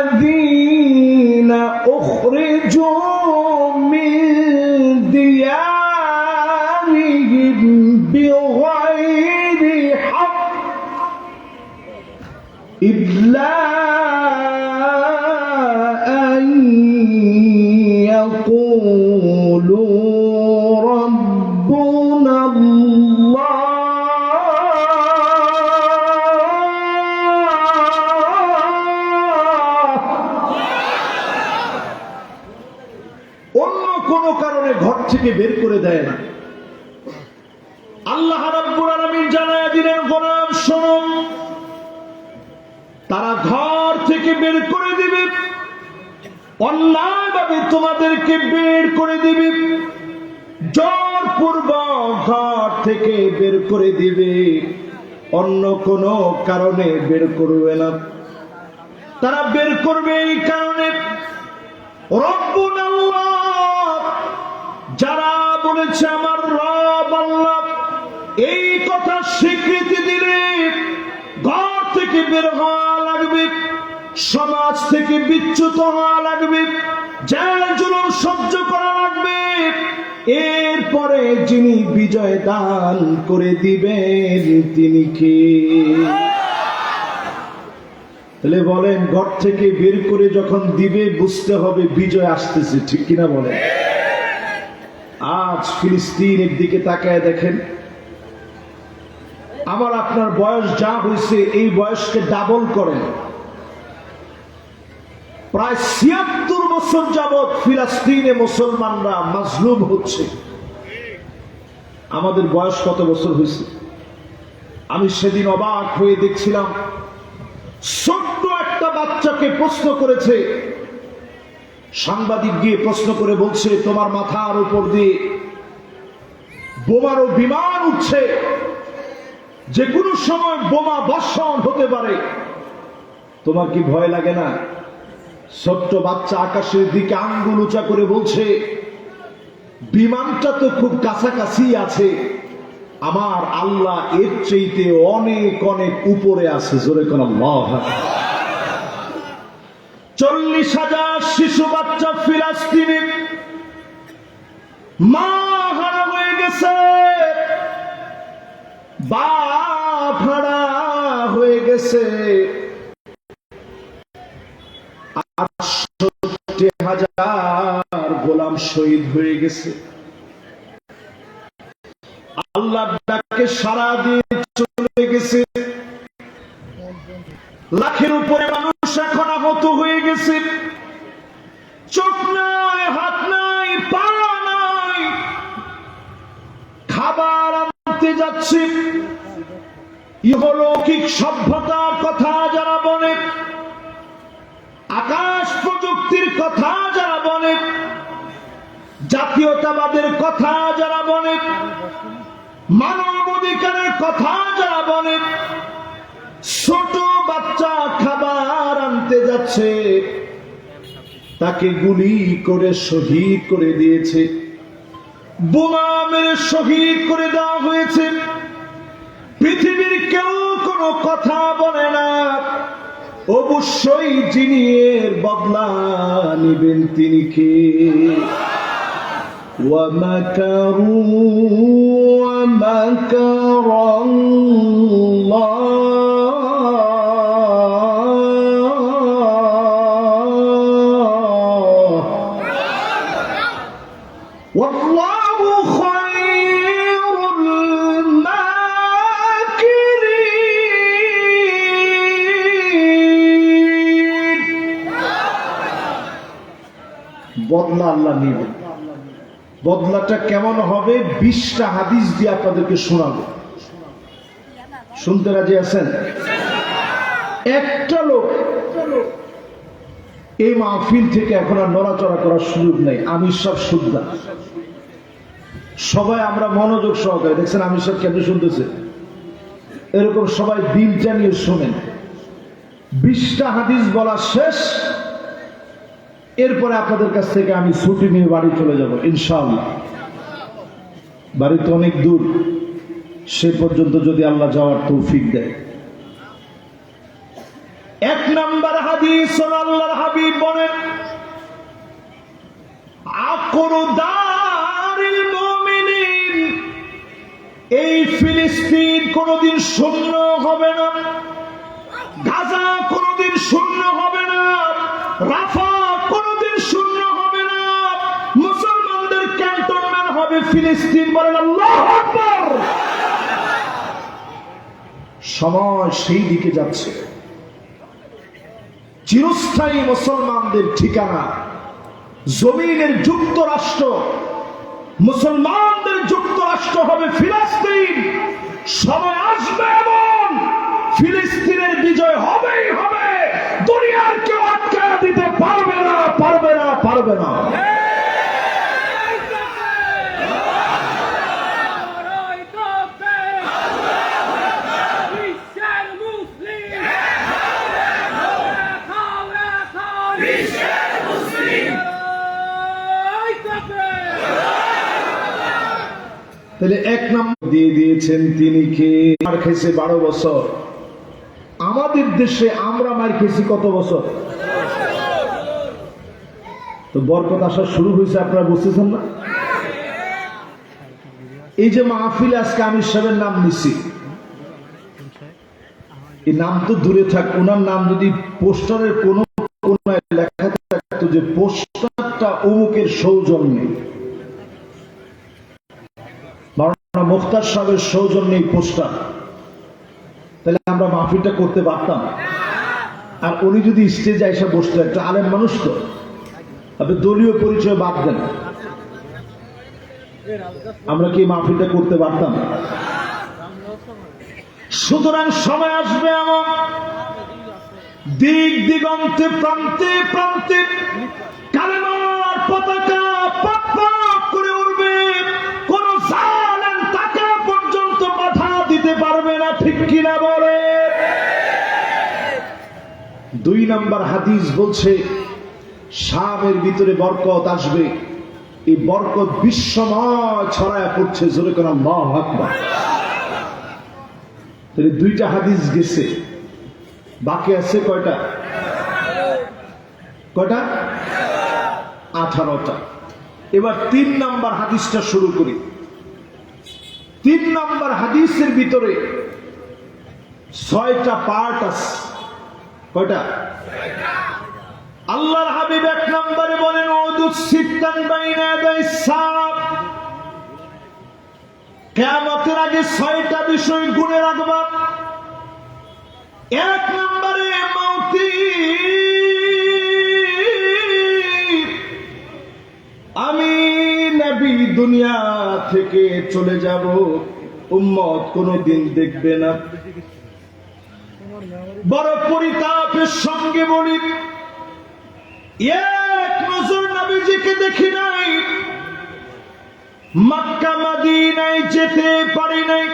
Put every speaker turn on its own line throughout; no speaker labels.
الذين أخرجوا من ديارهم بغير حق إلا أن يقولوا ربنا الله অন্য কোনো কারণে ঘর থেকে বের করে দেয় না। আল্লাহ রাব্বুল আলামিন জানায় দিলেন, গোলাম শোনো, তারা ঘর থেকে বের করে দিবে, অন্যায়ভাবে তোমাদেরকে বের করে দিবে, জোরপূর্বক ঘর থেকে বের করে দিবে, অন্য কোনো কারণে বের করবে না। তারা বের করবে এই কারণে, রব্বুনা আল্লাহ, যারা বলেছে আমার রব আল্লাহ, এই কথা স্বীকৃতি দিলে ঘর থেকে বের হওয়া লাগবে, সমাজ থেকে বিচ্যুত হওয়া লাগবে, জেল জুলুম সহ্য করা লাগবে। এরপরে যিনি বিজয় দান করে দিবেন তিনি কে? তাহলে বলেন, ঘর থেকে বের করে যখন দিবে বুঝতে হবে বিজয় আসতেছে, ঠিক কিনা বলেন? আজ ফিলিস্তিনের দিকে তাকায় দেখেন, আমার আপনার বয়স যা হয়েছে এই বয়সকে ডাবল করেন, প্রায় ৭৬ বছর যাবৎ ফিলিস্তিনে মুসলমানরা মাজলুম হচ্ছে। আমাদের বয়স কত বছর হয়েছে? আমি সেদিন অবাক হয়ে দেখছিলাম, ছোট্ট একটা বাচ্চাকে প্রশ্ন করেছে সাংবাদিক, গিয়ে প্রশ্ন করে বলছে, তোমার মাথার উপর দিয়ে বোমারও বিমান উঠছে, যে কোনো সময় বোমা বর্ষণ হতে পারে, তোমার কি ভয় লাগে না? ছোট্ট বাচ্চা আকাশের দিকে আঙ্গুল উঁচা করে বলছে, বিমানটা তো খুব কাছাকাছি আছে, আমার আল্লাহ এর চাইতে অনেক অনেক উপরে আছে। জোরে কোন আল্লাহ। ৪০,০০০ শিশু বাচ্চা ফিলিস্তিনে মা হারা হয়ে গেছে, বাপ হারা হয়ে গেছে, ৬৮,০০০ গোলাম শহীদ হয়ে গেছে। আল্লাহ ডাকে সারা দিয়ে চলে গেছে, লাখের উপরে মানুষ এখন আহত হয়ে গেছে, চোখ নাই, হাত নাই, পা নাই, খাবার আনতে যাচ্ছে। ইহলৌকিক সভ্যতার কথা যারা বলে, আকাশ প্রযুক্তির কথা যারা বলে, জাতীয়তাবাদের কথা যারা বলে, মানব অধিকারের কথা যারা বলে, ছোট বাচ্চা খাবার আনতে যাচ্ছে, তাকে গুলি করে শহীদ করে দিয়েছে, বোমা মেরে শহীদ করে দেওয়া হয়েছে। পৃথিবীর কেউ কোনো কথা বলে না, অবশ্যই যিনি এর বদলা নিবেন তিনি কে? وَمَكَرُوا وَمَكَرَ اللَّهُ وَاللَّهُ خَيْرُ الْمَاكِرِينَ। বদলা আল্লাহ নেবেন। বদলাটা কেমন হবে 20টা হাদিস দিয়ে আপনাদেরকে শোনাবো। শুনতে রাজি আছেন? একটা লোক এই মাহফিল থেকে এখন আর নড়াচড়া করার সুযোগ নেই। আমি সব শুদ্ধা, সবাই আমরা মনোযোগ সহকারে দেখছেন আমি সব কেমন শুনতেছে, এরকম সবাই দিলটা নিয়ে শোনেন। 20টা হাদিস বলা শেষ, এরপরে আপনাদের কাছ থেকে আমি ছুটি নিয়ে বাড়ি চলে যাব ইনশাআল্লাহ। বাড়ি তো অনেক দূর, সে পর্যন্ত যদি আল্লাহ যাওয়ার তৌফিক দেয়। এক নাম্বার হাদিস আল্লাহর হাবিব বলেন, আকরু দারিল মুমিনিন, এই ফিলিস্তিন কোনদিন শূন্য হবে না, গাজা কোনদিন শূন্য হবে না, রাফা কোনদিন শূন্য হবে না, মুসলমানদের ক্যান্টনমেন্ট হবে ফিলিস্তিন। বলেন আল্লাহু আকবার। সময় সেই দিকে যাচ্ছে, চিরস্থায়ী মুসলমানদের ঠিকানা জমিনের যুক্তরাষ্ট্র, মুসলমানদের যুক্তরাষ্ট্র হবে ফিলিস্তিন। সময় আসবে এবং ফিলিস্তিনের বিজয় হবেই হবে, দুনিয়ার কেউ আটকে দিতে পারবে না, পারবে না, পারবে না। তাহলে এক নম্বর দিয়ে দিয়েছেন তিনি কে? মার খেয়েছে 12 বছর। আমাদের দেশে আমরা মার খেয়েছি কত বছর? তো বরকত আসা শুরু হয়েছে, আপনারা বুঝতেছেন না? এই যে মাহফিলে আজকে আমির সাহেবের নাম নিছি, এই নাম তো দূরে থাক, ওনার নাম যদি পোস্টারের কোন লেখা থাকতো যে পোস্টারটা অমুকের সৌজন্যে, মুখতার সাহেবের সৌজন্যে পোস্টার, তাহলে আমরা মাহফিলটা করতে পারতাম। আর উনি যদি স্টেজে এসে বসতো, একটা আলেম মানুষ তো, আপনি দলীয় পরিচয় বাদ দেন, আমরা কি মাহফিলটা করতে পারতাম? সুতরাং সময় আসবে এমন, দিক দিগন্তে প্রান্তে প্রান্তে কালেমার পতাকা পাক পাক করে উঠবে, কোন জালেম তাকে পর্যন্ত বাধা দিতে পারবে না, ঠিক কিনা বলে? 2 নাম্বার হাদিস বলছে শামের ভিতরে বরকত আসবে, এই বরকত বিশ্বময় ছড়ায় পড়ছে, জোরে করে আল্লাহু আকবার। তাহলে 2টা হাদিস গেছে, বাকি আছে কয়টা? কয়টা? 18টা। এবার 3 নাম্বার হাদিসটা শুরু করি। 3 নাম্বার হাদিসের ভিতরে 6টা পার্ট আছে। কয়টা? আল্লাহর হাবিব 1 নম্বরে বলেন, উদুস সিত্তান বাইনা ইয়াদাইস সাআব, কিয়ামতের আগে 6টা বিষয় গুণে রাখবা। 1 নম্বরে মাউতি, আমি নবী দুনিয়া থেকে চলে যাব, উম্মত কোনদিন দেখবে না। বড় পরিতাপের সঙ্গে বলি, এক নজর নবীজিকে দেখি নাই, মক্কা মদিনায় যেতে পারি নাই।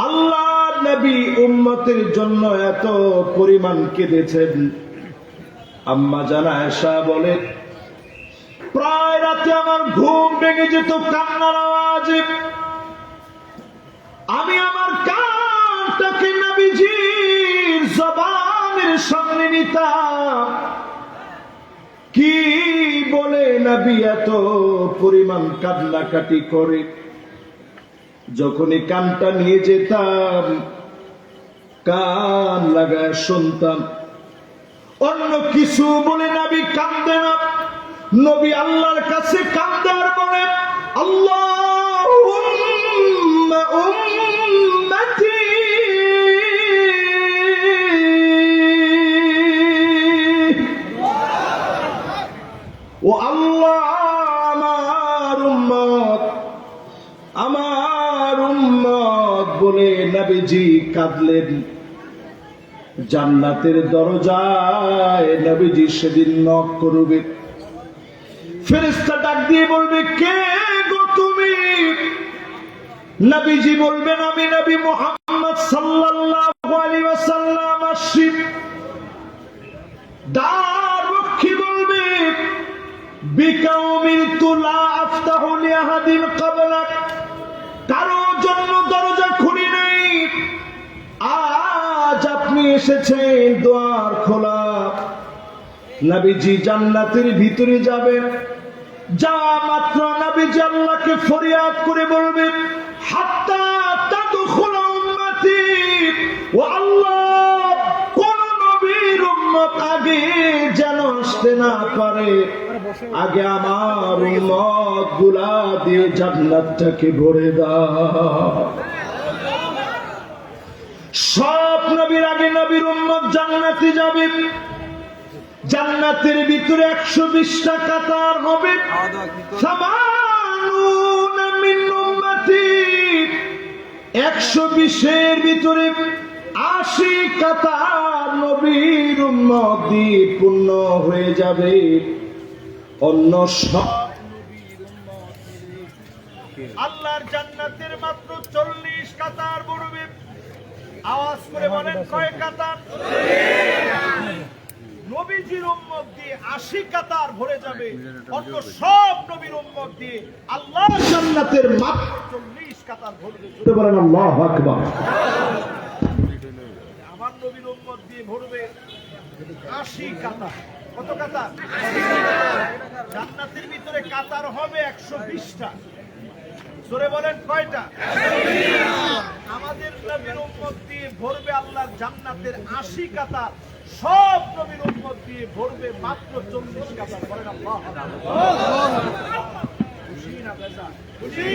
আল্লাহ নবী উম্মতের জন্য এত পরিমাণ কেঁদেছেন। আম্মা জান আয়েশা বলে, প্রায় রাতে আমার ঘুম ভেঙে যেত কান্নার আওয়াজে। আমি আমার কানটাকে নবীজির জবানের সামনে নিতাম, কি বলে নবী এত পরিমাণ কান্নাকাটি করে। যখনই কানটা নিয়ে যেতাম, কান লাগায় শুনতাম, অন্য কিছু বলে নবী কান্দে না। নবী আল্লাহর কাছে কান্দে আর বলে, আল্লাহুম্মা উম্মতি, ও আল্লাহ আমার উম্মত, আমার উম্মত বলে নবীজি কাঁদলেন। জান্নাতের দরজায় নবীজি সেদিন নক করবে, ফেরেশতা ডাক দিয়ে বলবে, কে গো তুমি? নবীজি বলবেন, আমি নবী মুহাম্মদ সাল্লাল্লাহু আলাইহি ওয়াসাল্লাম আসছি। দ্বাররক্ষী বলবে, বিকা উমিরতু লা আফতাহু লিআহাদিন ক্বাবলাক, কারো জন্য দরজা খুলি নাই, আজ আপনি এসেছেন, দ্বার খোলা। নবীজি জান্নাতের ভিতরে যাবেন, যাওয়া মাত্র নবীজি আল্লাহকে ফরিয়াদ করে বলবে, হাত্তা তাদখুল উম্মতি, ও আল্লাহ, কোন নবীর উম্মত আগে যেন আসতে না পারে, আগে আমার উম্মত গুলা দিয়ে জান্নাতটাকে ভরে দাও। সব নবীর আগে নবীর উম্মত জান্নাতে যাবে। জান্নাতের ভিতরে 120টা কাতার হবে। সামানুনা মিন উম্মতি, 120 এর ভিতরে 80 কাতার নবীর উম্মত দিয়ে পূর্ণ হয়ে যাবে। অন্য সব আল্লাহর জান্নাতের মাত্র 40 কাতার পড়বে। আওয়াজ করে বলেন, কয় কাতার? নবীজির উম্মত দিয়ে 80 কাতার ভরে যাবে। অন্য সব নবীর উম্মত দিয়ে আল্লাহ জান্নাতের মাত্র 40 কাতার ভরবে। বলেন আল্লাহু আকবার। আমার নবীর উম্মত দিয়ে ভরবে 80 কাতার। কত কাতার? জান্নাতের ভিতরে কাতার হবে 120টা। জোরে বলেন, কয়টা? আমাদের নবীর উম্মত দিয়ে ভরবে আল্লাহর জান্নাতের 80 কাতার। সব নবীর উম্মত দিয়ে ভরবে মাত্র 40 কাতার। বলেন আল্লাহ। খুশি না বেজা? খুশি?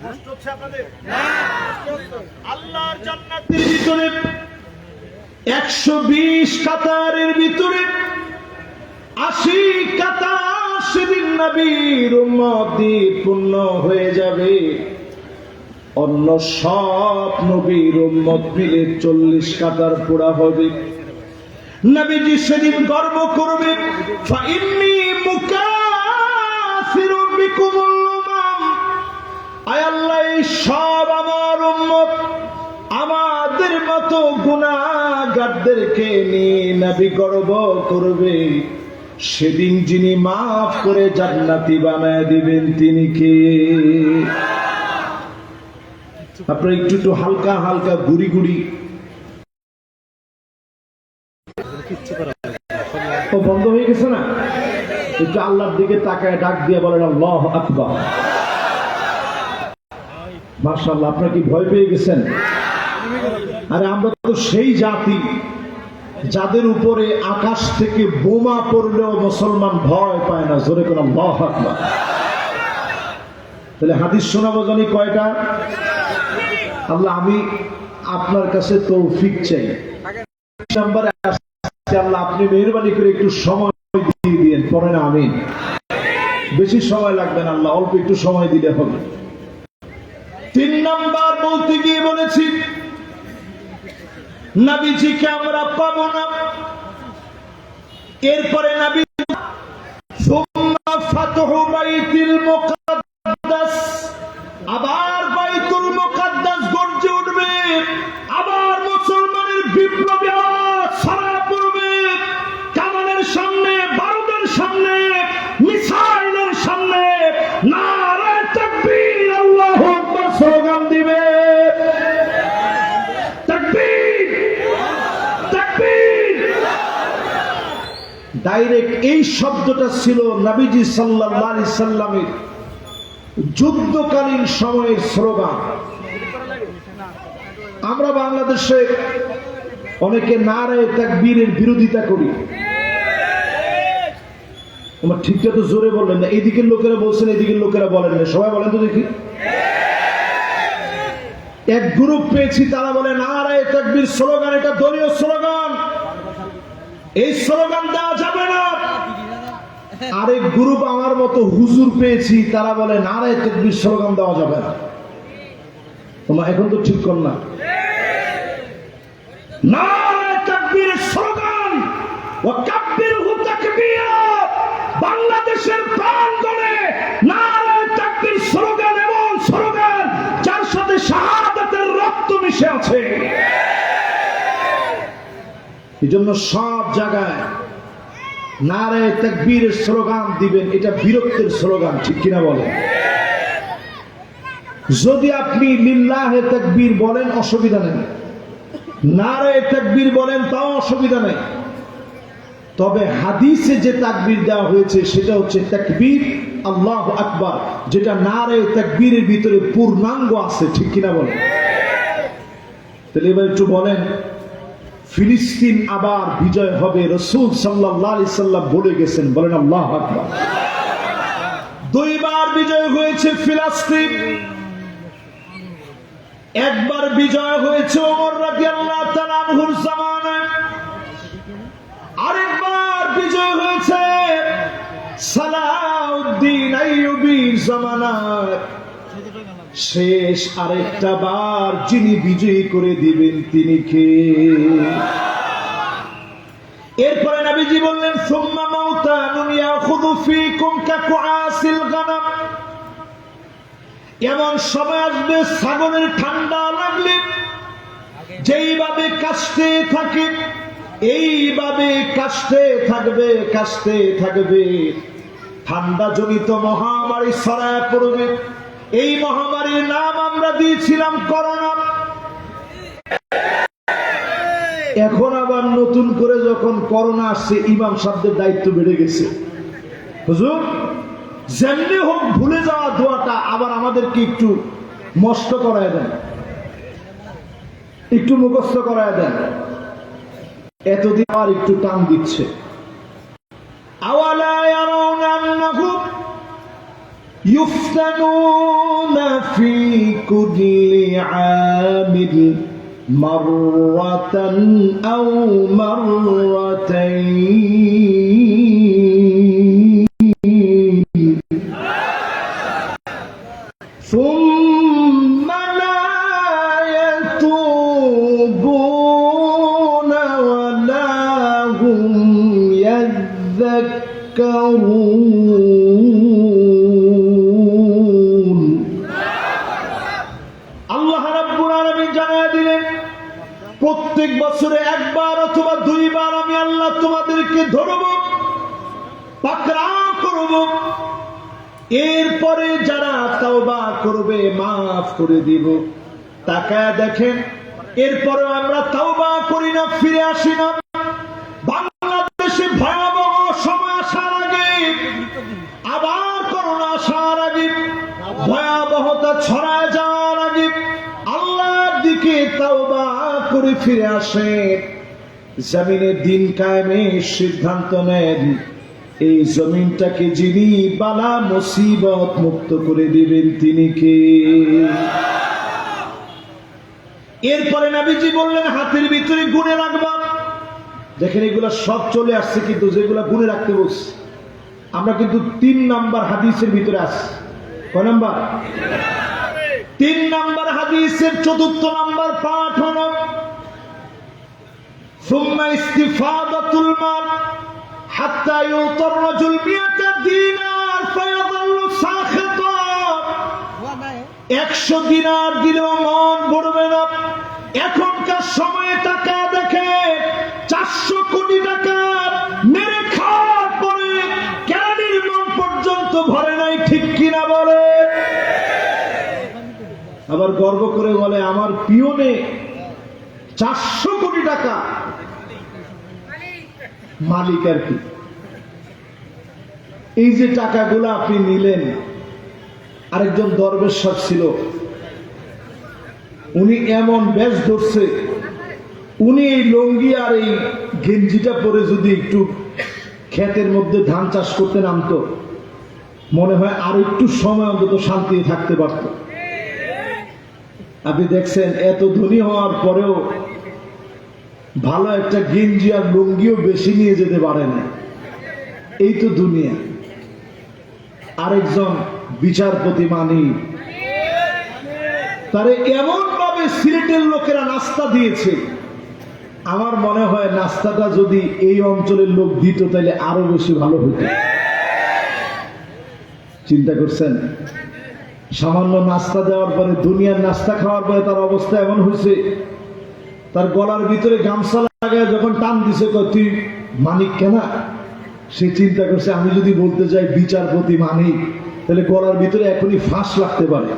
কষ্ট হচ্ছে আপনাদের? আল্লাহর জান্নাতের ভিতরে 120 কাতারের ভিতরে 80 কাতার সেদিন নবীর উম্মত দিয়ে পূর্ণ হয়ে যাবে। অন্য সব নবীর উম্মত মিলে 40 কাতার পুরা হবে। নবীজি সেদিন গর্ব করবে, ফাইন্নী মুকাসিরুন বিকুমুল উমাম। আয় আল্লাহ, এই সব আমার উম্মত, আমাদের মতো গুনাহগারদেরকে নিয়ে নবী গর্ব করবে। সেদিন যিনি মাফ করে জান্নাতি বানায় দিবেন তিনি কে? আপনারা একটু হালকা হালকা গুড়ি গুড়ি বন্ধ হয়ে গেছে না? একটু আল্লাহর দিকে তাকায় ডাক দিয়ে বলেন আল্লাহু আকবার। মাশাআল্লাহ, আপনারা কি ভয় পেয়ে গেছেন? আরে আমরা তো সেই জাতি যাদের উপরে আকাশ থেকে বোমা পড়লেও মুসলমান ভয় পায় না। জোরে কোন আল্লাহু আকবার। তাহলে হাদিস শোনাবো জানি কয়টা? আল্লাহ, আমি আপনার কাছে তৌফিক চাই। নম্বরে আল্লাহ, আপনি মেহেরবানি করে একটু সময় দিয়ে দিন। পড়েন আমিন। বেশি সময় লাগবে না, আল্লাহ অল্প একটু সময় দিলে হবে। 3 নাম্বার বলতে গিয়ে বলেছি, নবীজিকে আমরা পাবো না। এরপরে নবী সুম্মা ফাতহু বাইতুল মুকাদ্দাস, আবার বাইতুল মুকাদ্দাস গর্জে উঠবে। আবার মুসলমানের বিপ্লবী আওয়াজ ছড়া পড়বে। কামানের সামনে, বারুদের সামনে, মিসাইলের সামনে নারে তাকবীর, আল্লাহু আকবার স্লোগান দিবে। ডাইরেক্ট এই শব্দটা ছিল নবীজি সাল্লাল্লাহু আলাইহি সাল্লামের যুদ্ধকালীন সময়ের স্লোগান। আমরা বাংলাদেশে অনেকে নারে তাকবীরের বিরোধিতা করি। আমার ঠিকটা তো জোরে বললেন না। এইদিকের লোকেরা বলছেন, এইদিকের লোকেরা বলেন না। সবাই বলেন তো দেখি। এক গ্রুপ পেয়েছি, তারা বলে নারে তাকবীর স্লোগান এটা দলীয় স্লোগান, এই স্লোগান দেওয়া যাবে না। আরেক গ্রুপ আমার মতো হুজুর পেয়েছি, তারা বলে নারে তাকবীর স্লোগান দেওয়া যাবে না। তোমরা এখন তো ঠিক কর না। নারে তাকবীর স্লোগান ওয়া কাব্বিরহু তাকবীরা, বাংলাদেশের প্রাঙ্গণে নারে তাকবীর স্লোগান এমন স্লোগান যার সাথে শাহাদাতের রক্ত মিশে আছে। এজন্য সব জায়গায় নারে তাকবীরের স্লোগান দিবেন। এটা বীরত্বের স্লোগান, ঠিক কিনা বলেন? যদি আপনি লিল্লাহে তাকবীর বলেন অসুবিধা নেই, নারে তাকবীর বলেন, তাও অসুবিধা নেই। তবে হাদিসে যে তাকবীর দেওয়া হয়েছে সেটা হচ্ছে তাকবীর আল্লাহু আকবার, যেটা নারে তাকবীরের ভিতরে পূর্ণাঙ্গ আছে, ঠিক কিনা বলেন? তাহলে এবার একটু বলেন, ফিলিস্তিন আবার বিজয় হবে, রাসূল সাল্লাল্লাহু আলাইহি সাল্লাম বলে গেছেন, বলেন আল্লাহু আকবার। দুইবার বিজয় হয়েছে ফিলিস্তিন, একবার বিজয় হয়েছে ওমর রাদিয়াল্লাহু তাআলা আনহুর জামানায়, আরেকবার বিজয় হয়েছে সালাউদ্দিন আইয়ুবীর জামানায়। শেষ আরেকটা বার যিনি বিজয়ী করে দিবেন তিনি কে? এরপরে নবীজি বললেন, সুম্মা মাউতানুন ইয়াখুযু ফীকুম কাকুআসিল গানাম। এমন সময় আসবে ছাগলের ঠান্ডা লাগলে যেইভাবে কাশতে থাকে, এইভাবে কাশতে থাকবে, ঠান্ডা জনিত মহামারী ছড়ায় পড়বে। এই মহামারীর নাম আমরা দিয়েছিলাম করোনা। এখন আবার নতুন করে যখন করোনা আসছে, ইমাম সাহেবদের দায়িত্ব বেড়ে গেছে। হুজুর, যেমনি হোক ভুলে যাওয়া দোয়াটা আবার আমাদেরকে একটু মস্ত করায় দেন, একটু মুখস্থ করায় দেন। এতদিন আবার একটু টান দিচ্ছে। আওয়ালা ইয়ারাউনা আন্নাহুম ইফতানুনা ফি কুল্লি আমিন মাররাতান আও মাররাতাইন সুম্মা লা ইয়াতুবুনা ওয়ালা হুম ইয়াযাক্কারুন। আল্লাহ রাব্বুল আলামিন জানায় দিলেন, প্রত্যেক বছরে একবার অথবা দুইবার আমি আল্লাহ তোমাদেরকে ধরব, পাকড়াও করব। এরপরে যারা তাওবা করবে মাফ করে দিব। তাকায় দেখেন, এরপরে আমরা তাওবা করি না, ফিরে আসি না। বাংলাদেশে ভয়াবহ সময় আসার আগে, আবার করোনা আসার আগে, ভয়াবহতা ছড়ায় যাওয়ার আগে আল্লাহর দিকে তাওবা করে ফিরে আসে, জমিনে দিন কায়েমের সিদ্ধান্ত নেন। এই জমিনটাকে যিনি বালা মুসিবত মুক্ত করে দিবেন তিনি কে? এরপরে নবীজি বললেন, হাতের ভিতরে গুণে রাখবা। দেখেন, এগুলা সব চলে আসছে, কিন্তু যেগুলা গুণে রাখতে বলছে আমরা কিন্তু 3 নাম্বার হাদিসের ভিতরে আছি। কয় নাম্বার? 3 নাম্বার হাদিসের 4th নাম্বার পাঠ হলো সুম্মা ইস্তিফাদাতুল মাল হাত্তা ইউতার রাজুল বিয়াতা দিনার ফায়াযাল্লু সাখিতা। 100 দিনার দিলেও মন ভরবে না। এখনকার সময়ে টাকা দেখে 400 কোটি টাকা মেরে খাওয়ার পরে কেরানির মন পর্যন্ত ভরে নাই, ঠিক কিনা বলে? আবার গর্ব করে বলে, আমার পিয়নে 400 কোটি টাকা মালিক। আর কি, এই যে টাকাগুলো আপনি নিলেন, আরেকজন দরবেশ সাহেব ছিল, উনি এমন বেশ ধরছে, উনি এই লঙ্গি আর এই গেঞ্জিটা পরে যদি একটু ক্ষেতের মধ্যে ধান চাষ করতে নামতো, মনে হয় আর একটু সময় অন্তত শান্তি থাকতে পারত। আপনি দেখছেন, এত ধনী হওয়ার পরেও ভালো একটা গেঞ্জি আর লুঙ্গিও বেশি নিয়ে যেতে পারে না। এই তো দুনিয়া। আরেকজন বিচারপতি মানি, তারে এমন ভাবে সিলেটের লোকেরা নাস্তা দিয়েছে, আমার মনে হয় নাস্তাটা যদি এই অঞ্চলের লোক দিত তাহলে আরো বেশি ভালো হতো। চিন্তা করছেন, সামান্য নাস্তা দেওয়ার পরে, দুনিয়ার নাস্তা খাওয়ার পরে তার অবস্থা এমন হয়েছে, তার গলার ভিতরে গামছা লাগায় যখন টান দিছে, তুই মানিক কেনা, সে চিন্তা করছে আমি যদি বলতে যাই বিচারপতি মানিক, তাহলে গলার ভিতরে এখনই ফাঁস লাগতে পারে।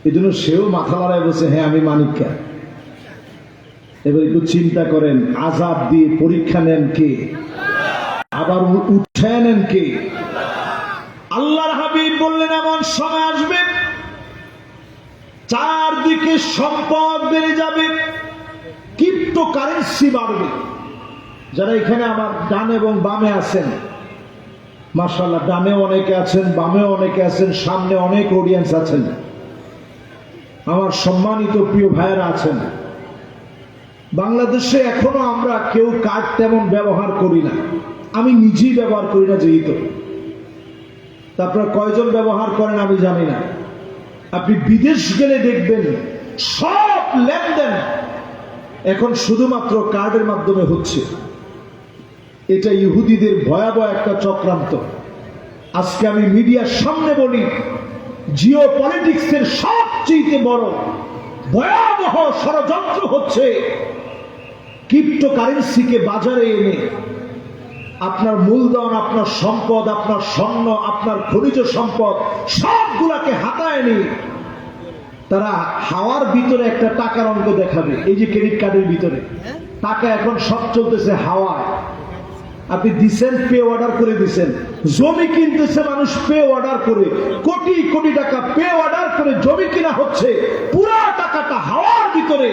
এই জন্য সেও মাথা লড়াই বলছে, হ্যাঁ আমি মানিক কেন। এবার একটু চিন্তা করেন, আযাব দিয়ে পরীক্ষা নেন কে? আবার উঠে নেন কে? আল্লাহর হাবিব বললেন এমন সময় আসবে চারদিকে সম্পদ বেড়ে যাবে, ক্রিপ্টোকারেন্সি বাড়বে। যারা এখানে আমার ডান এবং বামে আছেন, মাশাআল্লাহ, ডানে অনেকে আছেন, বামে অনেকে আছেন, সামনে অনেক অডিয়েন্স আছেন, আমার সম্মানিত প্রিয় ভাইয়েরা আছেন। বাংলাদেশে এখনো আমরা কেউ কার্ড তেমন ব্যবহার করি না, আমি নিজেই ব্যবহার করি না যেহেতু। তারপরে কয়জন ব্যবহার করেন আমি জানি না। আপনি বিদেশ গেলে দেখবেন সব লেনদেন এখন শুধুমাত্র কার্ডের মাধ্যমে হচ্ছে। এটা ইহুদিদের ভয়াবহ একটা চক্রান্ত। আজকে আমি মিডিয়ার সামনে বলি, জিও পলিটিক্সের সবচেয়ে বড় ভয়াবহ ষড়যন্ত্র হচ্ছে ক্রিপ্টোকারেন্সিকে বাজারে এনে আপনার মূলধন, আপনার সম্পদ, আপনার স্বর্ণ, আপনার খনিজ সম্পদ সবগুলাকে হাতায় নিয়ে তারা হাওয়ার ভিতরে একটা টাকার অঙ্ক দেখাবে। এই যে ক্রেডিট কার্ডের ভিতরে টাকা এখন সব চলতেছে হাওয়ায়। আপনি দিচ্ছেন, পে অর্ডার করে দিচ্ছেন, জমি কিনতেছে মানুষ পে অর্ডার করে, কোটি কোটি টাকা পে অর্ডার করে জমি কিনা হচ্ছে, পুরা টাকাটা হাওয়ার ভিতরে।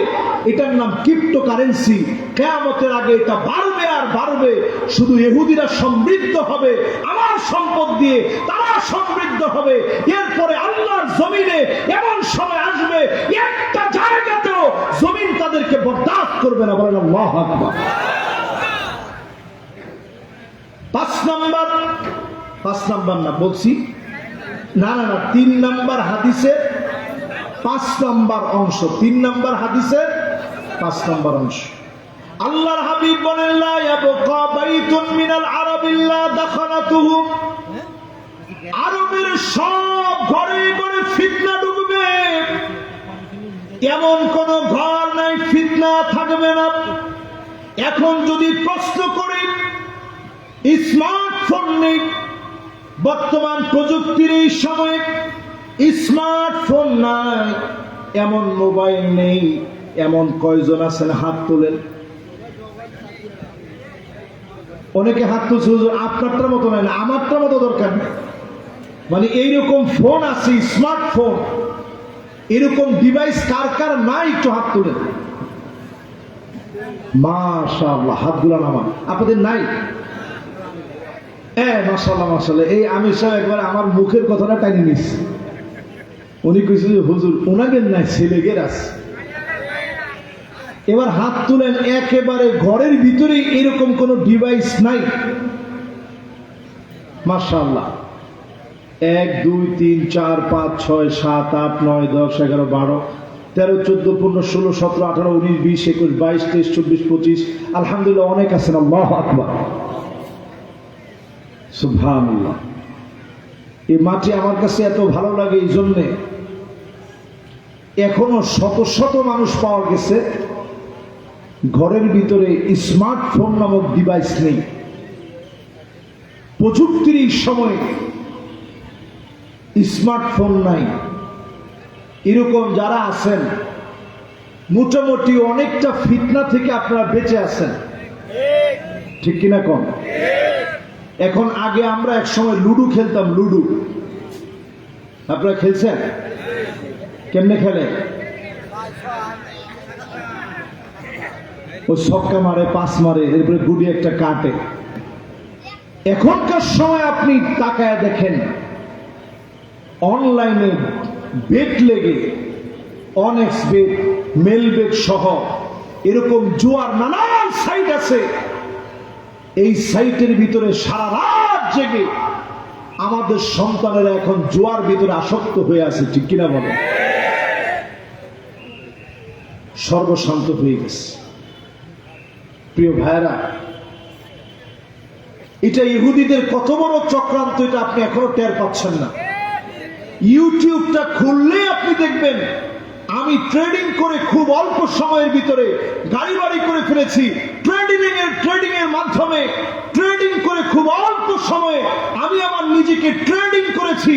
এটার নাম ক্রিপ্টোকারেন্সি। কিয়ামতের আগে এটা বাড়বে আর বাড়বে। শুধু ইহুদিরা সমৃদ্ধ হবে আমার সম্পদ দিয়ে, তারা সমৃদ্ধ হবে। এরপরে আল্লাহর জমিনে এমন সময় আসবে একটা জায়গাতেও জমিন তাদেরকে বরদাস্ত করবে না। বলেন আল্লাহু আকবার। 5 নাম্বার না বলছি, না 3 নাম্বার হাদিসে 5 নাম্বার অংশ, 3 নাম্বার হাদিসে 5 নাম্বার অংশ। আল্লাহর হাবিব বলেন, লা ইয়াবকা বাইতুন মিনাল আরাব ইল্লা দাখালাতুহু। আরবের সব ঘরে ঘরে ফিতনা ঢুকবে, এমন কোন ঘর নাই ফিতনা থাকবে না। এখন যদি প্রশ্ন করি, স্মার্টফোন নেই, বর্তমান প্রযুক্তির এই সময়ে স্মার্টফোন নাই, এমন মোবাইল নেই, এমন কয়জন আছেন? হাত তোলেন। অনেকে হাত তুলছে, আপনারটার মতো নাই, না আমারটার মতো দরকার নেই। মানে এইরকম ফোন আছে, স্মার্টফোন, এরকম ডিভাইস কার কার নাই? একটু হাত তুলেন। মাশাআল্লাহ, হাতগুলা নামান। আপনাদের নাই? মাশাআল্লাহ মাশাআল্লাহ। এই আমি সব একবার আমার মুখের কথাটা টাইনি নিচ্ছি। উনি কইছে যে হুজুর ওনাদের নাই, ছেলেদের আছে। এবার হাত তুলেন। একেবারে ঘরের ভিতরে এরকম কোন ডিভাইস নাই? মাশাআল্লাহ। 1 2 3 4 5 6 7 8 9 10 11 12 13 14 15 16 17 18 19 20 21 22 23 24 25। আলহামদুলিল্লাহ, অনেক আছেন। আল্লাহু আকবার, সুবহানাল্লাহ। এই মাটি আমার কাছে এত ভালো লাগে এই জন্যে, এখনো শত শত মানুষ পাওয়া গেছে ঘরের ভিতরে স্মার্টফোন নামক ডিভাইস নেই। প্রযুক্তির এই সময়ে স্মার্টফোন নাই, এরকম যারা আছেন মোটামুটি অনেকটা ফিতনা থেকে আপনারা বেঁচে আছেন, ঠিক কিনা কম? এখন আগে আমরা এক সময় লুডু খেলতাম, লুডু আপনারা খেলছেন? কেমনে খেলে? ও ছক্কা মারে, পাঁচ মারে, এরপরে গুডি একটা কাটে। এখনকার সময় আপনি তাকায় দেখেন, অনলাইনে বেট লেগে, অনেক্স বেট, মেল বেট সহ এরকম জুয়ার নানান সাইট আছে। এই সাইটের ভিতরে সারা রাত জেগে আমাদের সন্তানেরা এখন জুয়ার ভিতরে আসক্ত হয়ে আছে, ঠিক কিনা বলে? সর্বশান্ত হয়ে গেছে। প্রিয় ভাইরা, এটা ইহুদিদের কত বড় চক্রান্ত, এটা আপনি এখনো টের পাচ্ছেন না। ইউটিউবটা খুললে আপনি দেখবেন, আমি ট্রেডিং করে খুব অল্প সময়ের ভিতরে গাড়ি বাড়ি করে ফেলেছি। ট্রেডিং এর মাধ্যমে ট্রেডিং করে খুব অল্প সময়ে আমি আমার নিজেকে ট্রেডিং করেছি।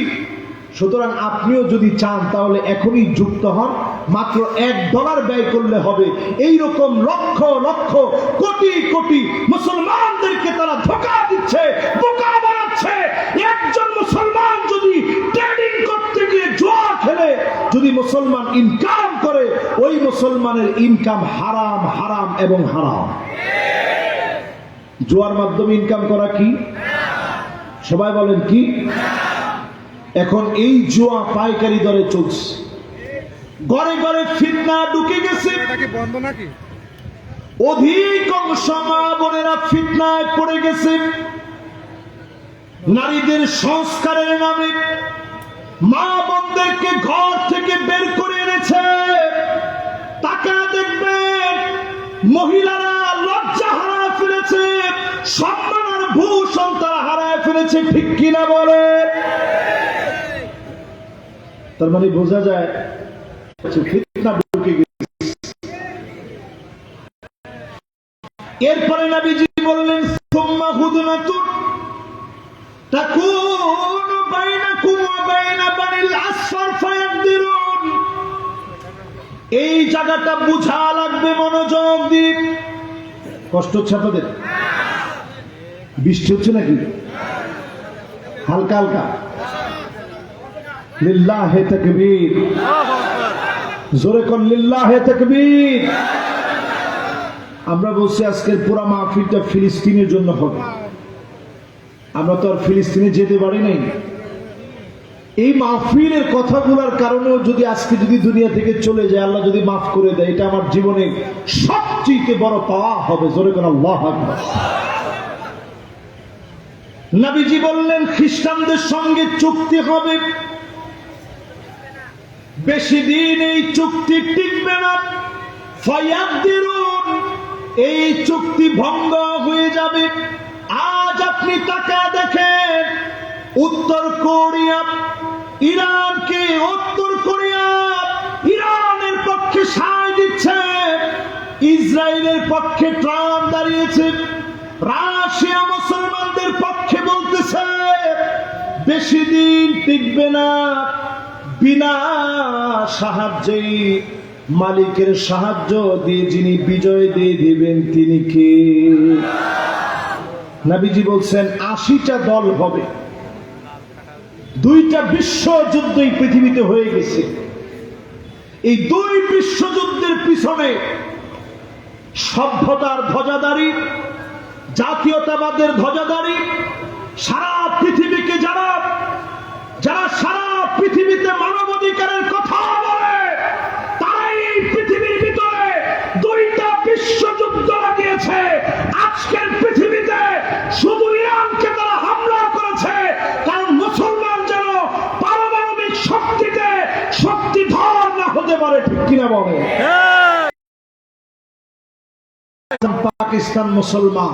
সুতরাং আপনিও যদি চান তাহলে এখনই যুক্ত হন, মাত্র $1 ব্যয় করলে হবে। এইরকম লক্ষ লক্ষ কোটি কোটি মুসলমানদেরকে তারা ধোঁকা দিচ্ছে, বোকা বানাচ্ছে। একজন মুসলমান যদি ট্রেডিং করতে গিয়ে জুয়া খেলে যদি মুসলমান ইনকাম করে, ওই মুসলমানের ইনকাম হারাম, হারাম এবং হারাম। জুয়ার মাধ্যমে ইনকাম করা কি? সবাই বলেন কি? এখন এই জুয়া পাইকারি দরে চলছে, ঘরে ঘরে ফিতনা ঢুকে গেছে। বন্ধ নাকি? অধিকাংশ মা বোনেরা ফিতনায় পড়ে গেছে। নারীদের সংস্কারের নামে মা বোনদেরকে ঘর থেকে বের করে এনেছে। তাকে দেখবেন মহিলারা লজ্জা হারায় ফেলেছে, সম্মান আর ভূষণ তারা হারায় ফেলেছে, ঠিক কিনা বলে? তার মানে বোঝা যায় ফিতনা ঢুকে গেছে। এরপরে নবীজি বললেন সুম্মা হুদনাতুন তাকুনু বাইনাকুম ওয়া বাইনা বানিল আসফার ফায়াকদিরুন। এই জায়গাটা বুঝা লাগবে, মনোযোগ দিন। কষ্ট হচ্ছে আপনাদের? বৃষ্টি হচ্ছে নাকি? হালকা হালকা। লিল্লাহে তাকবীর, জোরে কোন লিল্লাহে তাকবীর। আমরা বলছি আজকের পুরো মাহফিলটা ফিলিস্তিনের জন্য হবে। আমরা তো আর ফিলিস্তিনে যেতে পারি নাই। এই মাহফিলের কথাগুলোর কারণেও যদি আজকে যদি দুনিয়া থেকে চলে যায়, আল্লাহ যদি মাফ করে দেয়, এটা আমার জীবনে সবচেয়ে বড় পাওয়া হবে। জোরে কোন আল্লাহু আকবার। নবীজি বললেন খ্রিস্টানদের সঙ্গে চুক্তি হবে, বেশি দিন এই চুক্তি টিকবে না। ফায়াকদিরুন, এই চুক্তি ভঙ্গ হয়ে যাবে। আজ আপনি তাকা দেখেন, উত্তর কোরিয়া ইরানকে, উত্তর কোরিয়া ইরানের পক্ষে সায় দিচ্ছে, ইসরায়েলের পক্ষে ট্রাম্প দাঁড়িয়েছে, রাশিয়া মুসলমানদের পক্ষে বলতেছে বেশি দিন টিকবে না। বিনা সাহায্যে, মালিকের সাহায্য দিয়ে যিনি বিজয় দিয়ে দিবেন তিনি কে? নবীজি বলছেন 80টা দল হবে। 2টা বিশ্বযুদ্ধ এই পৃথিবীতে হয়ে গেছে। এই 2 বিশ্বযুদ্ধের পিছনে সভ্যতার ধ্বজাধারী, জাতীয়তাবাদের ধ্বজাধারী, সারা পৃথিবীকে যারা সারা পৃথিবীতে মানবাধিকারের কথা বলে, তারাই এই পৃথিবীর ভিতরে 2টা বিশ্বযুদ্ধ লাগিয়েছে। আজকের পৃথিবীতে শুধু ইরানকে তারা হামলা করেছে, কারণ মুসলমান যেন পারমাণবিক শক্তিতে শক্তিধর না হতে পারে, ঠিক কিনা বলে? পাকিস্তান মুসলমান,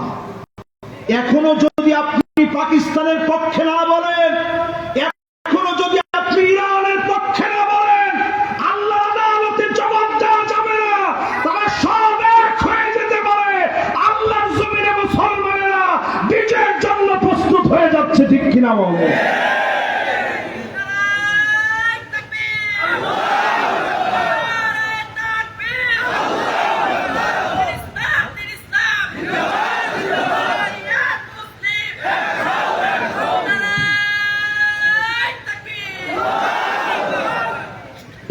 এখনো যদি আপনি পাকিস্তানের পক্ষে না বলেন, এখনো যদি আপনি ইরানের পক্ষে না বলেন, আল্লাহর আদালতে জবাব দেওয়া যাবে না। তারা সব এক হয়ে যেতে পারে। আল্লাহর জমিনে মুসলমানেরা বিজয়ের জন্য প্রস্তুত হয়ে যাচ্ছে, ঠিক কিনা বলে?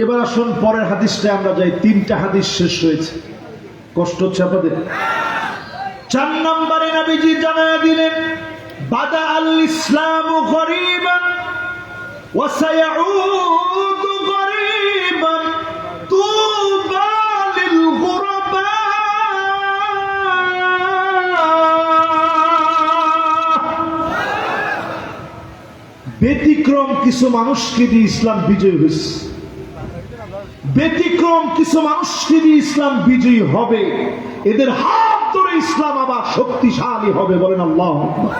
এবার আসুন পরের হাদিসটা আমরা যাই। 3টা হাদিস শেষ হয়েছে। কষ্ট হচ্ছে আপনাদের? 4 নম্বরে নবীজি জানায়া দিলেন বাদা আল ইসলামু গরীবান ওয়া সায়াউদু গরীবান তুবা লিল গুরবা। ব্যতিক্রম কিছু মানুষকে দিয়ে ইসলাম বিজয় হয়েছে, ব্যতিক্রম কিছু মানুষকে দিয়ে ইসলাম বিজয়ী হবে। এদের হাত ধরে ইসলাম আবার শক্তিশালী হবে। বলেন আল্লাহু আকবার।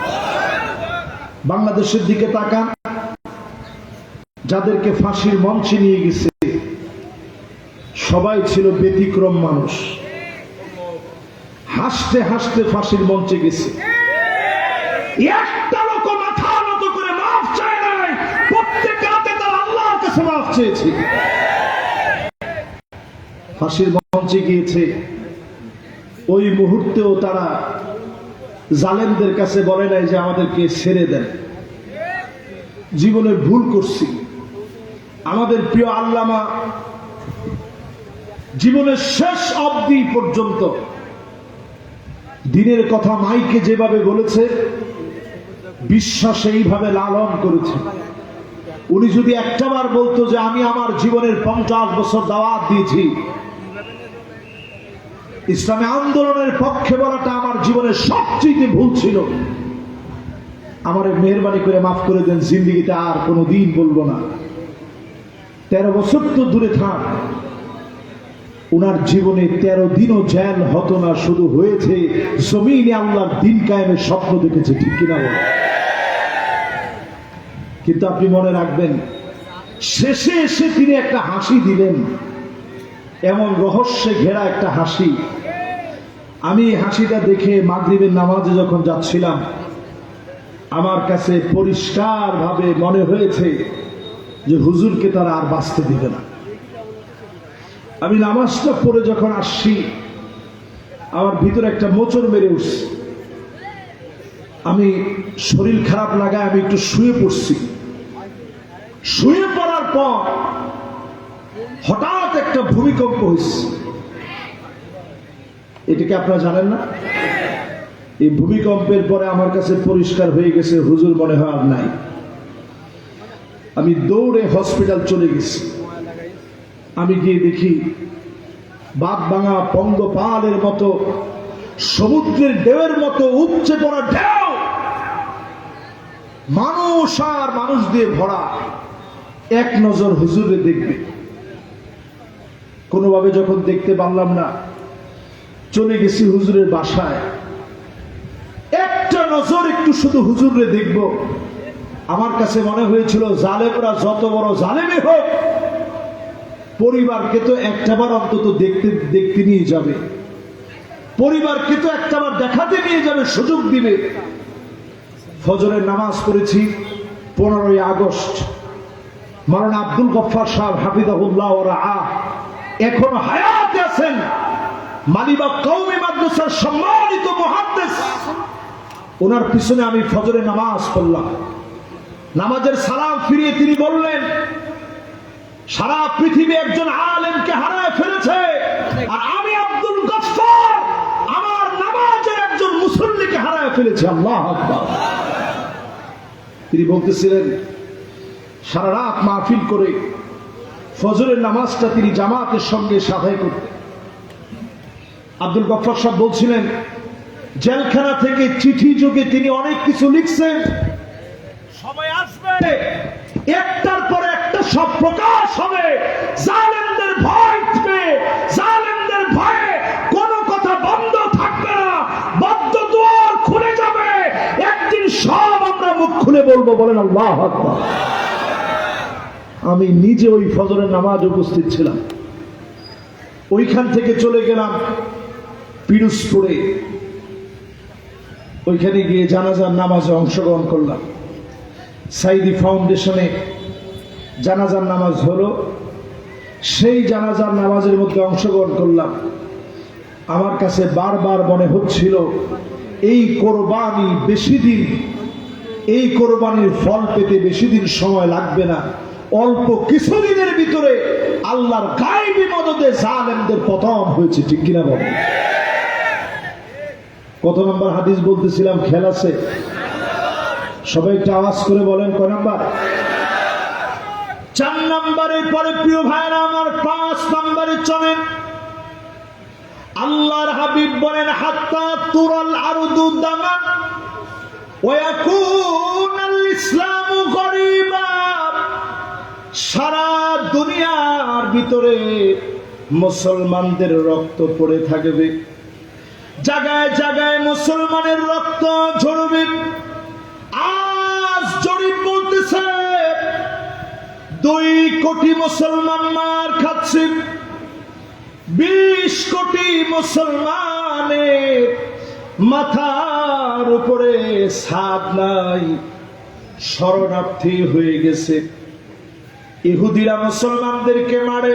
বাংলাদেশের দিকে তাকান, যাদেরকে ফাঁসির মঞ্চে নিয়ে গেছে সবাই ছিল ব্যতিক্রম মানুষ। হাসতে হাসতে ফাঁসির মঞ্চে গেছে, একটা লোক মাথা নত করে মাফ চায় নাই। প্রত্যেক রাতে তার আল্লাহর কাছে মাফ চেয়েছে। ফাঁসির মঞ্চে গিয়েছে, ওই মুহূর্তেও তারা জালেমদের কাছে বলে নাই যে আমাদেরকে ছেড়ে দেন, জীবনে ভুল করছি। আমাদের প্রিয় আল্লামা জীবনের শেষ অবধি পর্যন্ত দিনের কথা মাইকে যেভাবে বলেছে, বিশ্বাসে এইভাবে লালন করেছে। উনি যদি একটাবার বলতো যে আমি আমার জীবনের 50 বছর দাওয়াত দিয়েছি, ইসলামী আন্দোলনের পক্ষে বলাটা আমার জীবনের সবচেয়ে ভুল ছিল, আমার মেহরবানি করে মাফ করে দেন, জিন্দেগিতে আর কোনো দিন বলবো না। 13 বছর তো দূরে থাক, উনার জীবনে 13 দিনও জেল হতো না, শুধু হয়েছে জমিনে আল্লাহর দিন কায়েমের স্বপ্ন দেখেছে, ঠিক কিনা বল? কিন্তু আপনি মনে রাখবেন, শেষে এসে তিনি একটা হাসি দিলেন, এমন রহস্যে ঘেরা একটা হাসি। আমি হাসিটা দেখে মাগরিবের নামাজে যখন যাচ্ছিলাম, আমার কাছে পরিষ্কারভাবে মনে হয়েছে যে হুজুরকে তারা আর বাঁচতে দিবে না। আমি নামাজটা পড়ে যখন আসছি, আমার ভিতরে একটা মোচড় মেরে উঠছে। আমি শরীর খারাপ লাগায় আমি একটু শুয়ে পড়ছি। শুয়ে পড়ার পর হঠাৎ একটা ভূমিকম্প হয়েছে। এটাকে আপনারা জানেন না? এই ভূমিকম্পের পরে আমার কাছে পরিষ্কার হয়ে গেছে হুজুর মনে হয় আর নাই। আমি দৌড়ে হসপিটাল চলে গেছি। আমি গিয়ে দেখি বাদ ভাঙা পঙ্গপালের মতো, সমুদ্রের ঢেউয়ের মতো উপচে পড়া ঢেউ, মানুষ আর মানুষ দিয়ে ভরা। এক নজর হুজুরে দেখবে, কোনোভাবে যখন দেখতে পারলাম না, চলে গেছি হুজুরের বাসায়। একটা নজর একটু শুধু হুজুরে দেখব। আমার কাছে মনে হয়েছিল জালেমরা যত বড় জালেমই হোক, পরিবারকে তো একটাবার অন্তত দেখতে নিয়ে যাবে, পরিবারকে তো একটাবার দেখাতে নিয়ে যাবে, সুযোগ দিবে। ফজরের নামাজ পড়েছি 15ই আগস্ট। মাওলানা আব্দুল গফফার সাহেব হাফিজাহুল্লাহ ওয়া রাআহ এখনো হায়াতে আছেন, মালিবাগ কওমি মাদ্রাসার সম্মানিত মুহাদ্দিস। ওনার পিছনে আমি ফজরের নামাজ পড়লাম। নামাজের সালাম ফিরিয়ে তিনি বললেন, সারা পৃথিবী একজন আলেমকে হারায় ফেলেছে, আর আমি আব্দুল গফফার আমার নামাজের একজন মুসল্লিকে হারায় ফেলেছি। আল্লাহু আকবার। তিনি বলতেছিলেন, সারা রাত মাহফিল করে ফজরের নামাজটা তিনি জামাতের সঙ্গে সাদাই করতেন। আব্দুল গফফার সাহেব বলছিলেন, জেলখানা থেকে চিঠি যোগে তিনি অনেক কিছু লিখছেন, সময় আসবে একটার পর একটা সব প্রকাশ হবে। জালেমদের ভয় থাকবে, জালেমদের ভয়ে কোনো কথা বন্ধ থাকবে না, বদ্ধ দুয়ার খুলে যাবে। একদিন সব আমরা মুখ খুলে বলবো, বলেন আল্লাহু আকবার। আমি নিজে ওই ফজরের নামাজ উপস্থিত ছিলাম। ওইখান থেকে চলে গেলাম পিরোজপুরে। ওইখানে গিয়ে জানাজার নামাজে অংশগ্রহণ করলাম। সাইদি ফাউন্ডেশনে জানাজার নামাজ হলো, সেই জানাজার নামাজের মধ্যে অংশগ্রহণ করলাম। আমার কাছে বারবার মনে হচ্ছিল এই কোরবানি বেশি দিন, এই কোরবানির ফল পেতে বেশি দিন সময় লাগবে না, অল্প কিছুদিনের ভিতরে আল্লাহর গায়বী মদদে জালেমদের পতন হয়েছে, ঠিক কিনা বলেন? কত নম্বর হাদিস বলতেছিলাম, খেয়াল আছে? সবাই একটু আওয়াজ করে বলেন, কয় নাম্বার? 4 নম্বরের পরে প্রিয় ভাইরা আমার 5 নম্বরে চলেন। আল্লাহর হাবিব বলেন, হাত্তা তুরাল আরদু দামান ওয়া ইয়াকুনাল ইসলামু গরীবা। সারা দুনিয়ার ভিতরে মুসলমানদের রক্ত পড়ে থাকবে, জায়গায় জায়গায় মুসলমানের রক্ত ঝরবে। আজ জরিপ বলতেছে 2 কোটি মুসলমান মার খাচ্ছে, 20 কোটি মুসলমানের মাথার উপরে ছাদ নাই, শরণার্থী হয়ে গেছে। ইহুদিরা মুসলমানদেরকে মারে,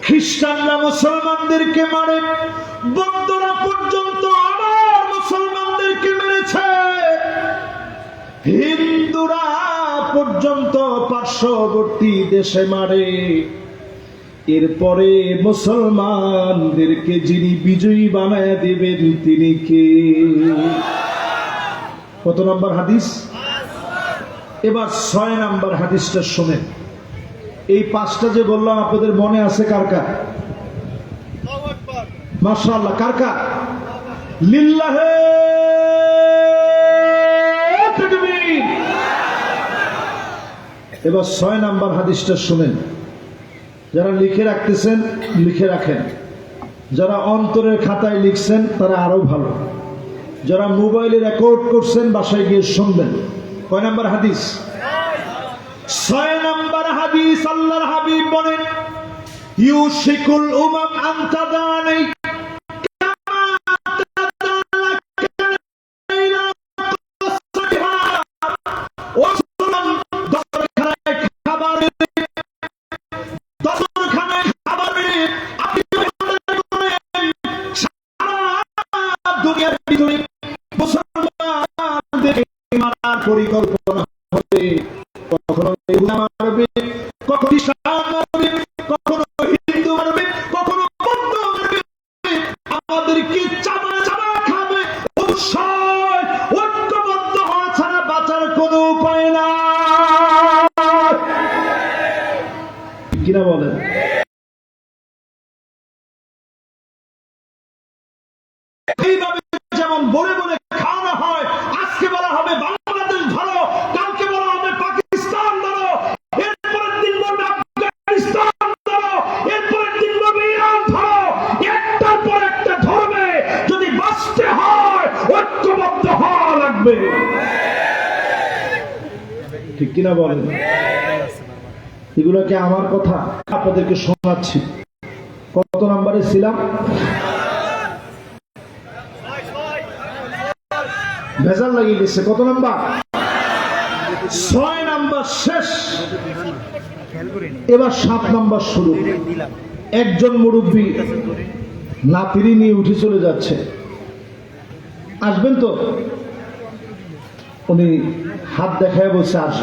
খ্রিস্টানরা মুসলমানদেরকে মারে, বৌদ্ধরা পর্যন্ত আবার মুসলমানদেরকে মেরেছে, হিন্দুরা পর্যন্ত পার্শ্ববর্তী দেশে মারে। এরপরে মুসলমানদেরকে যিনি বিজয়ী বানায় দিবেন তিনি কে? কত নম্বর হাদিস? এবার 6 নম্বর হাদিসটা শুনেন। এই 5টা যে বললাম আপনাদের মনে আছে কার কার? মাশাআল্লাহ, কার কার? লিল্লাহে তাকবীর। এবার 6 নম্বর হাদিসটা শুনেন। যারা লিখে রাখতেছেন লিখে রাখেন, যারা অন্তরের খাতায় লিখছেন তারা আরো ভালো, যারা মোবাইলে রেকর্ড করছেন বাসায় গিয়ে শুনবেন। কয় নম্বর হাদিস? 6 নম্বর হাদিস। আল্লাহর হাবিব বলেন, ইউশিকুল উমাম আন তাদানি পরিকল্পনা হবে, কখনো মারবে, কখনো ইসলাম মারবে, কখনো হিন্দু মারবে, কখনো বৌদ্ধ মারবে, আমাদেরকে চামড়া চামড়া খাবে। অবশ্যই ঐক্যবদ্ধ হওয়া ছাড়া বাঁচার কোনো উপায় না, কিনা বলেন? এইভাবে যেমন বলে বলে খাওয়ানো হয়, আজকে বলা হবে বাংলাদেশ ভালো, কালকে বলা হবে পাকিস্তান ভালো, এরপরের দিন বলবে আফগানিস্তান ভালো, এরপরের দিন বলবে ইরান ভালো। একটার পর একটা ধরবে। যদি বাঁচতে হয় ঐক্যবদ্ধ হওয়া লাগবে, ঠিক কিনা বলেন? এগুলো কি আমার কথা? আপনাদেরকে শোনাচ্ছি। কত নম্বরে ছিলাম? ভেজাল লাগিয়ে দিচ্ছে। কত নাম্বার? 6 নাম্বার শেষ। এবার 7 নাম্বার শুরু। একজন মুরব্বী নাতিরি নিয়ে উঠে চলে যাচ্ছে, আসবেন তো? উনি হাত দেখায় বলছে আসবেন।